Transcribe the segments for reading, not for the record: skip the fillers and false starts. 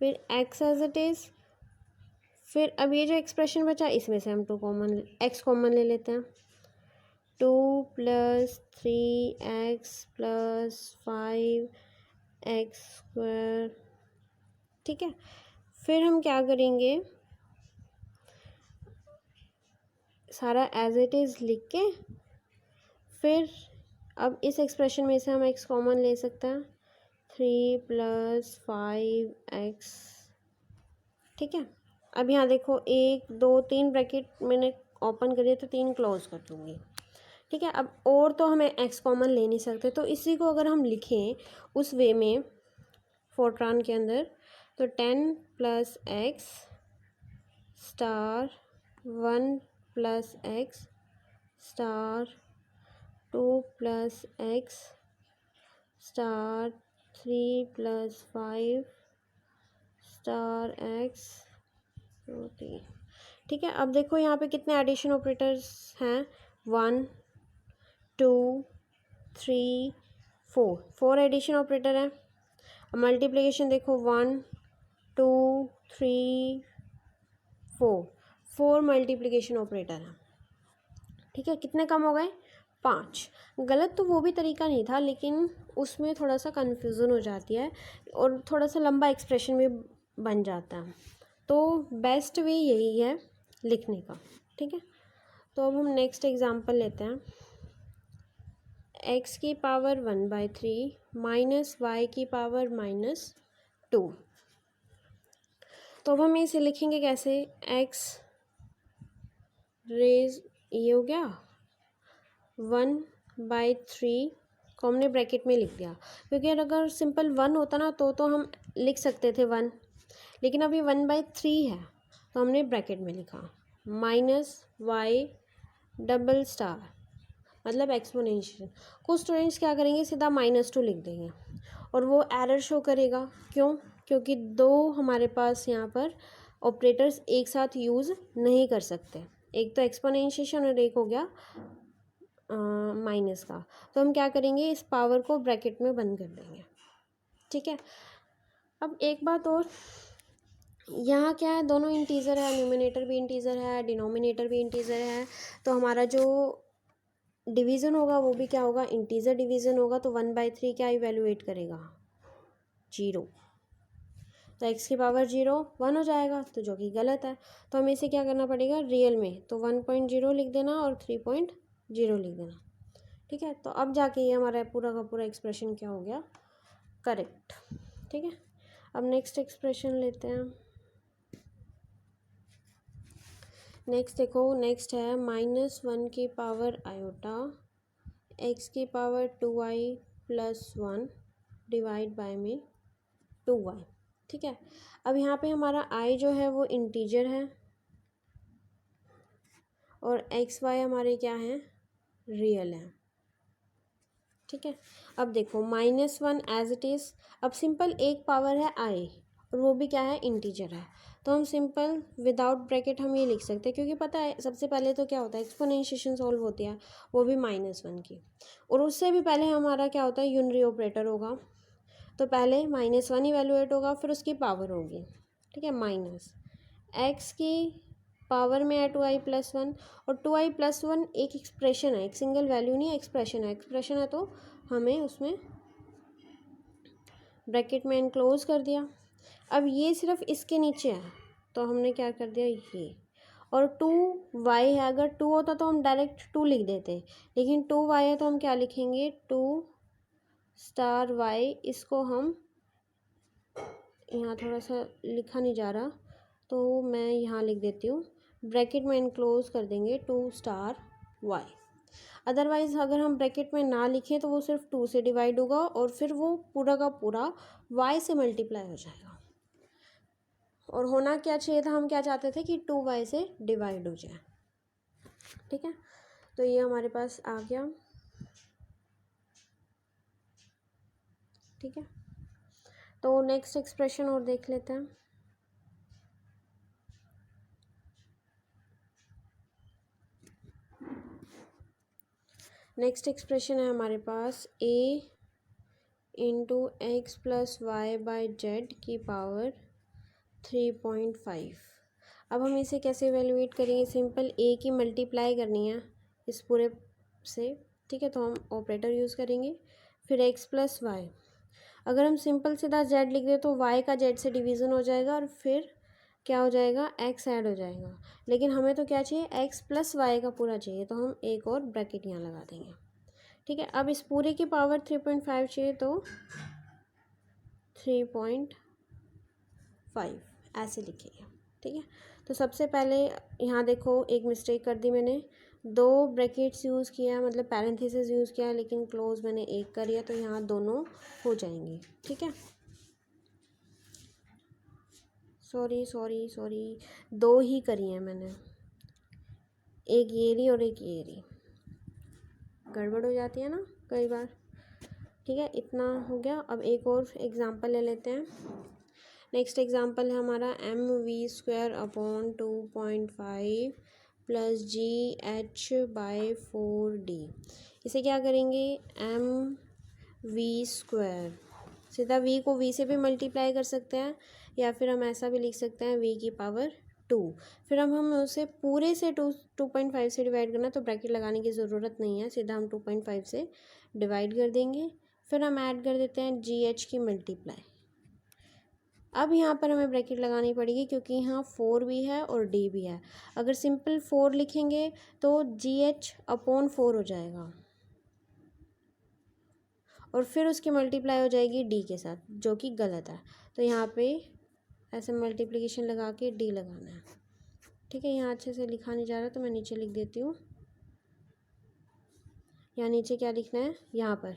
फिर x as it is, फिर अब ये जो एक्सप्रेशन बचा इसमें से हम x कॉमन ले लेते हैं। 2 + 3x + 5x², ठीक है। फिर हम क्या करेंगे, सारा एज इट इज़ लिख के फिर अब इस एक्सप्रेशन में से हम x कॉमन ले सकते हैं। 3 + 5x, ठीक है। अब यहाँ देखो 1 2 3 ब्रैकेट मैंने ओपन करिए तो 3 क्लोज कर दूँगी, ठीक है। अब और तो हमें x कॉमन ले नहीं सकते, तो इसी को अगर हम लिखें उस वे में फोरट्रान के अंदर, तो 10 + x * 1 + x * 2 + x * 3 + 5 * x 2 3, ठीक है। अब देखो यहाँ पे कितने एडिशन ऑपरेटर्स हैं, 1 2 3 4 एडिशन ऑपरेटर हैं। अब मल्टीप्लिकेशन देखो 1 2 3 4 मल्टीप्लिकेशन ऑपरेटर हैं, ठीक है। कितने कम हो गए, 5। गलत तो वो भी तरीका नहीं था, लेकिन उसमें थोड़ा सा कन्फ्यूज़न हो जाती है और थोड़ा सा लंबा एक्सप्रेशन भी बन जाता है, तो बेस्ट वे यही है लिखने का, ठीक है। तो अब हम नेक्स्ट एग्जांपल लेते हैं। x की पावर 1/3 - y की पावर -2। तो अब हम इसे लिखेंगे कैसे, x रेज, ये हो गया 1/3 को हमने ब्रैकेट में लिख दिया, क्योंकि अगर सिंपल 1 होता ना तो हम लिख सकते थे 1, लेकिन अब ये 1/3 है तो हमने ब्रैकेट में लिखा -y डबल स्टार, मतलब एक्सपोनेंशियल। कुछ स्टूडेंट्स क्या करेंगे, सीधा -2 लिख देंगे और वो एरर शो करेगा। क्यों, क्योंकि दो हमारे पास यहाँ पर ऑपरेटर्स एक साथ यूज़ नहीं कर सकते, एक तो एक्सपोनेंशिएशन और एक हो गया माइनस का। तो हम क्या करेंगे, इस पावर को ब्रैकेट में बंद कर देंगे, ठीक है। अब एक बात और, यहाँ क्या है, दोनों इंटीजर है, न्यूमरेटर भी इंटीजर है, डिनोमिनेटर भी इंटीजर है, तो हमारा जो डिवीज़न होगा वो भी क्या होगा, इंटीजर डिवीज़न होगा। तो 1/3 क्या इवेलुएट करेगा, 0। तो x की पावर 0 1 हो जाएगा, तो जो कि गलत है। तो हमें इसे क्या करना पड़ेगा, रियल में तो 1.0 लिख देना और 3.0 लिख देना, ठीक है। तो अब जाके ये हमारा पूरा का पूरा एक्सप्रेशन क्या हो गया, करेक्ट, ठीक है। अब नेक्स्ट एक्सप्रेशन लेते हैं। नेक्स्ट देखो, नेक्स्ट है -1 की पावर आयोटा x की पावर 2i + 1 डिवाइड बाय में 2y, ठीक है। अब यहाँ पे हमारा i जो है वो इंटीजर है और x y हमारे क्या हैं, रियल हैं, ठीक है। अब देखो -1 एज इट इज़, अब सिंपल एक पावर है i और वो भी क्या है, इंटीजर है, तो हम सिंपल विदाउट ब्रैकेट हम ये लिख सकते हैं, क्योंकि पता है सबसे पहले तो क्या होता है, एक्सपोनेंशिएशन सॉल्व होती है, वो भी -1 की, और उससे भी पहले हमारा क्या होता है, यूनरी ऑपरेटर होगा। तो पहले -1 इवेलुएट होगा, फिर उसकी पावर होगी, ठीक है, माइनस x की पावर में है 2i + 1, और 2i + 1 एक एक्सप्रेशन है, एक सिंगल वैल्यू नहीं है, एक्सप्रेशन है। एक्सप्रेशन है तो हमें उसमें ब्रैकेट में एनक्लोज कर दिया। अब ये सिर्फ इसके नीचे है तो हमने क्या कर दिया, ये, और 2y है, अगर 2 होता तो हम डायरेक्ट 2 लिख देते, लेकिन 2y है तो हम क्या लिखेंगे, 2 स्टार y। इसको हम यहाँ थोड़ा सा लिखा नहीं जा रहा तो मैं यहाँ लिख देती हूँ, ब्रैकेट में एनक्लोज कर देंगे 2 स्टार y। अदरवाइज़ अगर हम ब्रैकेट में ना लिखें तो वो सिर्फ 2 से डिवाइड होगा और फिर वो पूरा का पूरा y से मल्टीप्लाई हो जाएगा, और होना क्या चाहिए था, हम क्या चाहते थे कि 2y से डिवाइड हो जाए, ठीक है। तो ये हमारे पास आ गया, ठीक है। तो नेक्स्ट एक्सप्रेशन और देख लेते हैं। नेक्स्ट एक्सप्रेशन है हमारे पास a × x + y/z की पावर 3.5। अब हम इसे कैसे इवेलुएट करेंगे? सिंपल ए की मल्टीप्लाई करनी है इस पूरे से, ठीक है, तो हम ऑपरेटर यूज़ करेंगे। फिर एक्स प्लस वाई, अगर हम सिंपल सीधा जेड लिख दें तो वाई का जेड से डिवीज़न हो जाएगा और फिर क्या हो जाएगा, एक्स ऐड हो जाएगा। लेकिन हमें तो क्या चाहिए, एक्स प्लस वाई का पूरा चाहिए, तो हम एक और ब्रैकेट यहाँ लगा देंगे, ठीक है। अब इस पूरे की पावर 3.5 चाहिए तो 3.5 ऐसे लिखेंगे, ठीक है। तो सबसे पहले यहाँ देखो एक मिस्टेक कर दी मैंने, दो ब्रैकेट्स यूज़ किया, मतलब पैरेंथेसिस यूज़ किया, लेकिन क्लोज मैंने एक कर दिया, तो यहाँ दोनों हो जाएंगे, ठीक है। सॉरी दो ही करी हैं मैंने, एक ये रही और एक ये रही, गड़बड़ हो जाती है ना कई बार, ठीक है। इतना हो गया। अब एक और एग्जांपल ले लेते हैं। नेक्स्ट एग्जांपल है हमारा mv² अपॉन 2.5 प्लस GH/4D। इसे क्या करेंगे, mv², सीधा v को v से भी मल्टीप्लाई कर सकते हैं, या फिर हम ऐसा भी लिख सकते हैं v की पावर 2। फिर हम उसे पूरे से 2.5 से डिवाइड करना, तो ब्रैकेट लगाने की ज़रूरत नहीं है, सीधा हम 2.5 से डिवाइड कर देंगे। फिर हम ऐड कर देते हैं GH की मल्टीप्लाई। अब यहाँ पर हमें ब्रैकेट लगानी पड़ेगी क्योंकि यहाँ 4 भी है और D भी है। अगर सिंपल 4 लिखेंगे तो GH/4 हो जाएगा और फिर उसकी मल्टीप्लाई हो जाएगी D के साथ, जो कि गलत है। तो यहाँ पे ऐसे मल्टीप्लिकेशन लगा के D लगाना है, ठीक है। यहाँ अच्छे से लिखा नहीं जा रहा तो मैं नीचे लिख देती हूँ। यहाँ नीचे क्या लिखना है, यहाँ पर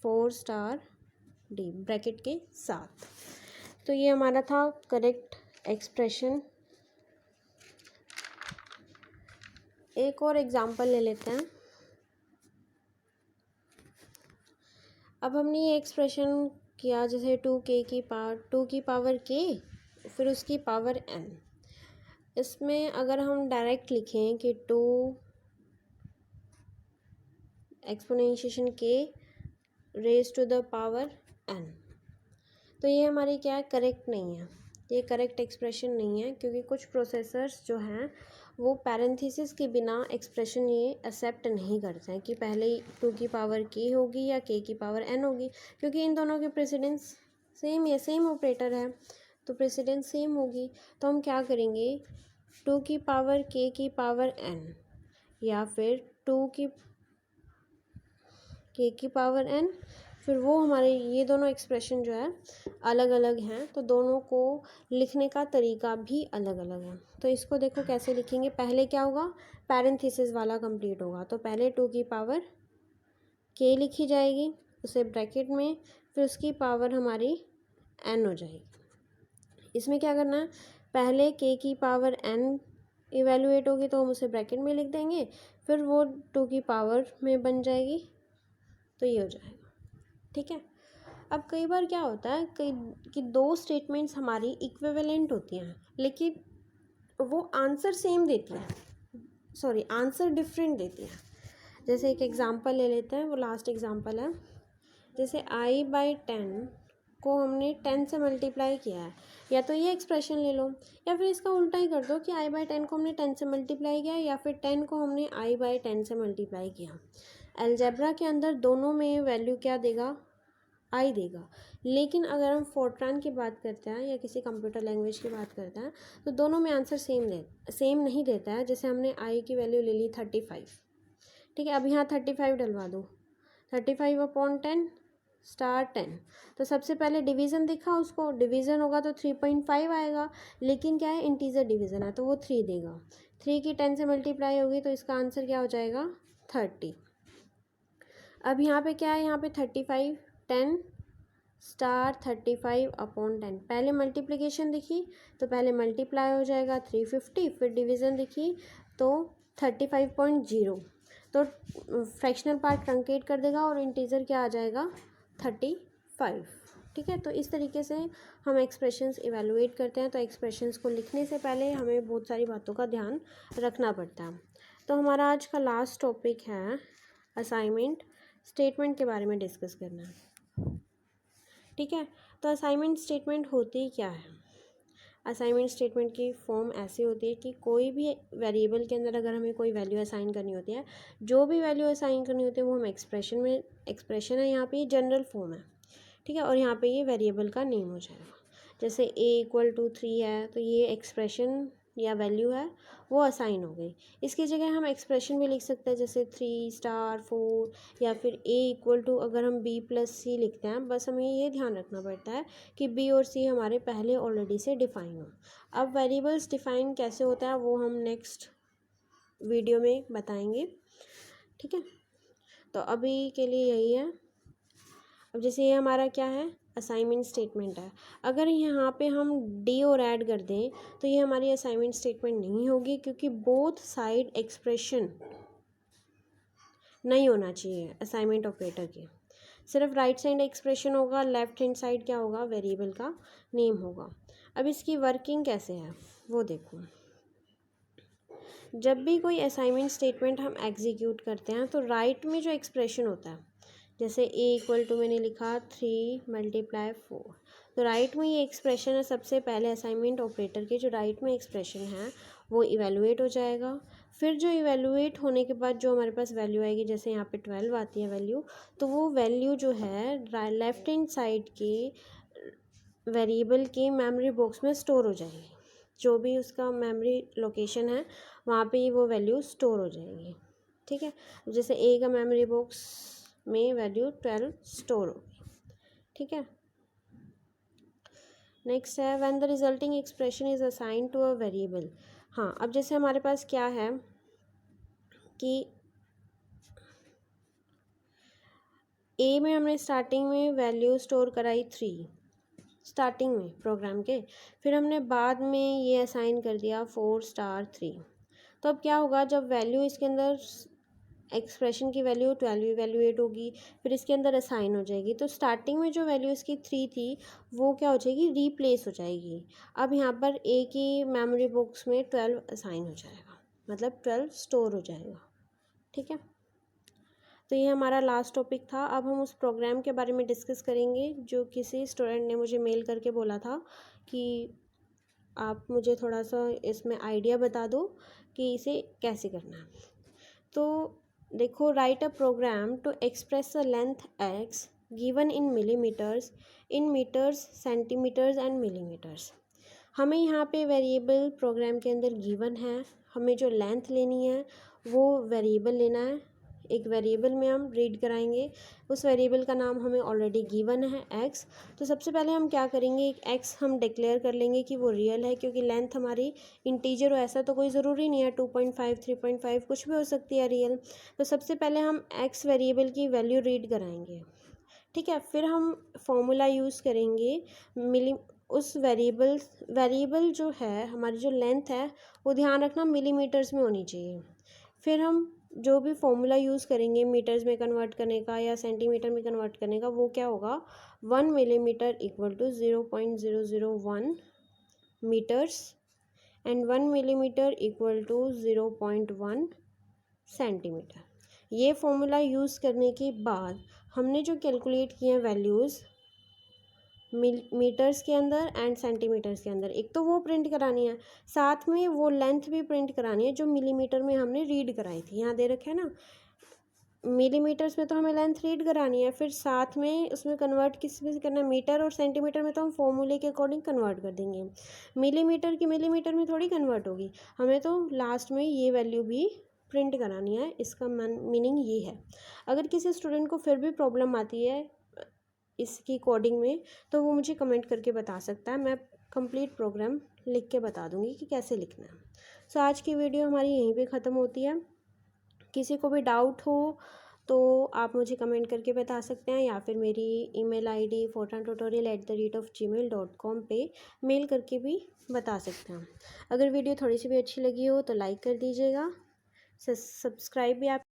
4*D ब्रैकेट के साथ। तो ये हमारा था करेक्ट एक्सप्रेशन। एक और एग्जांपल ले लेते हैं। अब हमने ये एक्सप्रेशन किया जैसे 2k की पावर k, फिर उसकी पावर n। इसमें अगर हम डायरेक्ट लिखें कि 2 exponentiation k raise to the power n, तो ये हमारी क्या है, करेक्ट नहीं है, ये करेक्ट एक्सप्रेशन नहीं है, क्योंकि कुछ प्रोसेसर्स जो हैं वो पैरेंथेसिस के बिना एक्सप्रेशन ये एक्सेप्ट नहीं करते हैं कि पहले 2 की पावर k होगी या k की पावर n होगी, क्योंकि इन दोनों के प्रेसिडेंस सेम है, सेम ऑपरेटर है, तो प्रेसिडेंस सेम होगी। तो हम क्या करेंगे, 2 की पावर k की पावर n या फिर 2 की k की पावर n, फिर वो हमारे ये दोनों एक्सप्रेशन जो है अलग अलग हैं, तो दोनों को लिखने का तरीका भी अलग अलग है। तो इसको देखो कैसे लिखेंगे, पहले क्या होगा, पैरेंथेसिस वाला कंप्लीट होगा, तो पहले 2 की पावर k लिखी जाएगी उसे ब्रैकेट में, फिर उसकी पावर हमारी n हो जाएगी। इसमें क्या करना है, पहले k की पावर n इवेलुएट होगी तो हम उसे ब्रैकेट में लिख देंगे, फिर वो 2 की पावर में बन जाएगी, तो ये हो जाएगा, ठीक है। अब कई बार क्या होता है कि दो स्टेटमेंट्स हमारी इक्विवेलेंट होती हैं, लेकिन वो आंसर सेम देती हैं, सॉरी आंसर डिफरेंट देती हैं। जैसे एक एग्जांपल ले लेते हैं, वो लास्ट एग्जांपल है। जैसे i/10 को हमने 10 से मल्टीप्लाई किया है, या तो ये एक्सप्रेशन ले लो, या फिर इसका उल्टा ही कर दो कि i/10 को हमने 10 से मल्टीप्लाई किया, या फिर 10 को हमने i/10 से मल्टीप्लाई किया। अलजेब्रा के अंदर दोनों में वैल्यू क्या देगा, आई देगा, लेकिन अगर हम फोर्ट्रान की बात करते हैं या किसी कंप्यूटर लैंग्वेज की बात करते हैं तो दोनों में आंसर सेम नहीं देता है। जैसे हमने आई की वैल्यू ले ली 35, ठीक है, अब यहाँ 35 डलवा दो, 35/10 स्टार 10, तो सबसे पहले डिवीज़न दिखा, उसको डिवीज़न होगा तो 3.5 आएगा, लेकिन क्या है, इंटीजर डिवीज़न है तो वो 3 देगा। 3 की 10 से मल्टीप्लाई होगी तो इसका आंसर क्या हो जाएगा, 30। अब यहाँ पे क्या है, यहाँ पे 35 10 स्टार 35/10, पहले मल्टीप्लिकेशन दिखी तो पहले मल्टीप्लाई हो जाएगा 350, फिर डिवीज़न दिखी तो 35.0, तो फ्रैक्शनल पार्ट ट्रंकेट कर देगा और इंटीजर क्या आ जाएगा, 35, ठीक है। तो इस तरीके से हम एक्सप्रेशंस इवेलुएट करते हैं। तो एक्सप्रेशंस को लिखने से पहले हमें बहुत सारी बातों का ध्यान रखना पड़ता है। तो हमारा आज का लास्ट टॉपिक है असाइनमेंट, स्टेटमेंट के बारे में डिस्कस करना है, ठीक है। तो असाइनमेंट स्टेटमेंट होती क्या है, असाइनमेंट स्टेटमेंट की फॉर्म ऐसी होती है कि कोई भी वेरिएबल के अंदर अगर हमें कोई वैल्यू असाइन करनी होती है, जो भी वैल्यू असाइन करनी होती है वो हम एक्सप्रेशन है यहाँ पे, ये जनरल फॉर्म है, ठीक है। और यहाँ पे ये वेरिएबल का नेम हो जाएगा। जैसे a=3 है तो ये एक्सप्रेशन या वैल्यू है वो असाइन हो गई। इसकी जगह हम एक्सप्रेशन भी लिख सकते हैं, जैसे 3*4 या फिर a अगर हम b+c लिखते हैं। बस हमें ये ध्यान रखना पड़ता है कि b और c हमारे पहले ऑलरेडी से डिफाइन हो। अब वेरिएबल्स डिफाइन कैसे होता है वो हम नेक्स्ट वीडियो में बताएंगे, ठीक है। तो अभी के लिए यही है। अब जैसे ये हमारा क्या है, असाइनमेंट स्टेटमेंट है। अगर यहाँ पे हम डी और ऐड कर दें तो ये हमारी असाइनमेंट स्टेटमेंट नहीं होगी, क्योंकि बोथ साइड एक्सप्रेशन नहीं होना चाहिए असाइनमेंट ऑपरेटर के। सिर्फ राइट साइड एक्सप्रेशन होगा, लेफ्ट हैंड साइड क्या होगा, वेरिएबल का नेम होगा। अब इसकी वर्किंग कैसे है वो देखो। जब भी कोई असाइनमेंट स्टेटमेंट हम एग्जीक्यूट करते हैं तो राइट में जो एक्सप्रेशन होता है, जैसे a मैंने लिखा 3 × 4, तो राइट में ये एक्सप्रेशन है। सबसे पहले असाइनमेंट ऑपरेटर के जो राइट में एक्सप्रेशन है वो इवेलुएट हो जाएगा। फिर जो इवेलुएट होने के बाद जो हमारे पास वैल्यू आएगी, जैसे यहाँ पे 12 आती है वैल्यू, तो वो वैल्यू जो है लेफ्ट हैंड साइड के वेरिएबल के मेमोरी बॉक्स में स्टोर हो जाएगी। जो भी उसका मेमोरी लोकेशन है वहाँ पे वो वैल्यू स्टोर हो जाएगी, ठीक है। जैसे a का मेमोरी बॉक्स में वैल्यू 12 स्टोर होगी, ठीक है। नेक्स्ट है when the resulting expression is assign to a variable. हाँ, अब जैसे हमारे पास क्या है कि a में हमने स्टार्टिंग में वैल्यू स्टोर कराई 3 स्टार्टिंग में प्रोग्राम के, फिर हमने बाद में ये असाइन कर दिया 4*3। तो अब क्या होगा, जब वैल्यू इसके अंदर एक्सप्रेशन की वैल्यू 12 इवेल्युएट होगी, फिर इसके अंदर असाइन हो जाएगी, तो स्टार्टिंग में जो वैल्यू इसकी 3 थी वो क्या हो जाएगी, रीप्लेस हो जाएगी। अब यहाँ पर a की मेमोरी बॉक्स में 12 असाइन हो जाएगा, मतलब 12 स्टोर हो जाएगा, ठीक है। तो ये हमारा लास्ट टॉपिक था। अब हम उस प्रोग्राम के बारे में डिस्कस करेंगे जो किसी स्टूडेंट ने मुझे मेल करके बोला था कि आप मुझे थोड़ा सा इसमें आइडिया बता दो कि इसे कैसे करना है। तो देखो, write a program to express a length x given in millimetres, in metres, centimetres and millimetres. हमें यहाँ पे वेरिएबल प्रोग्राम के अंदर गिवन है, हमें जो लेंथ लेनी है वो वेरिएबल लेना है। एक वेरिएबल में हम रीड कराएंगे, उस वेरिएबल का नाम हमें ऑलरेडी गिवन है x। तो सबसे पहले हम क्या करेंगे, एक x हम डिक्लेयर कर लेंगे कि वो रियल है, क्योंकि लेंथ हमारी इंटीजर हो ऐसा तो कोई ज़रूरी नहीं है, 2.5 3.5 कुछ भी हो सकती है रियल। तो सबसे पहले हम x वेरिएबल की वैल्यू रीड कराएंगे, ठीक है। फिर हम फॉर्मूला यूज़ करेंगे उस वेरिएबल जो है, हमारी जो लेंथ है वो ध्यान रखना मिलीमीटर्स में होनी चाहिए। फिर हम जो भी फॉर्मूला यूज़ करेंगे मीटर्स में कन्वर्ट करने का या सेंटीमीटर में कन्वर्ट करने का, वो क्या होगा, 1 millimetre = 0.001 metres and 1 millimetre = 0.1 centimetre. ये फॉर्मूला यूज़ करने के बाद हमने जो कैलकुलेट किए हैं वैल्यूज़ मीटर्स के अंदर एंड सेंटीमीटर्स के अंदर, एक तो वो प्रिंट करानी है, साथ में वो लेंथ भी प्रिंट करानी है जो मिलीमीटर में हमने रीड कराई थी। यहाँ दे रखे है ना, मिलीमीटर्स में तो हमें लेंथ रीड करानी है, फिर साथ में उसमें कन्वर्ट किस में करना है, मीटर, और सेंटीमीटर में तो हम फॉर्मूले के अकॉर्डिंग कन्वर्ट कर देंगे। मिलीमीटर की मिलीमीटर में थोड़ी कन्वर्ट होगी, हमें तो लास्ट में ये वैल्यू भी प्रिंट करानी है। इसका मीनिंग ये है। अगर किसी स्टूडेंट को फिर भी प्रॉब्लम आती है इसकी कोडिंग में तो वो मुझे कमेंट करके बता सकता है, मैं कंप्लीट प्रोग्राम लिख के बता दूंगी कि कैसे लिखना है। सो आज की वीडियो हमारी यहीं पे ख़त्म होती है। किसी को भी डाउट हो तो आप मुझे कमेंट करके बता सकते हैं, या फिर मेरी ईमेल आईडी fortrantutorial@gmail.com पे मेल करके भी बता सकते हैं। अगर वीडियो थोड़ी सी भी अच्छी लगी हो तो लाइक कर दीजिएगा, सब्सक्राइब भी आप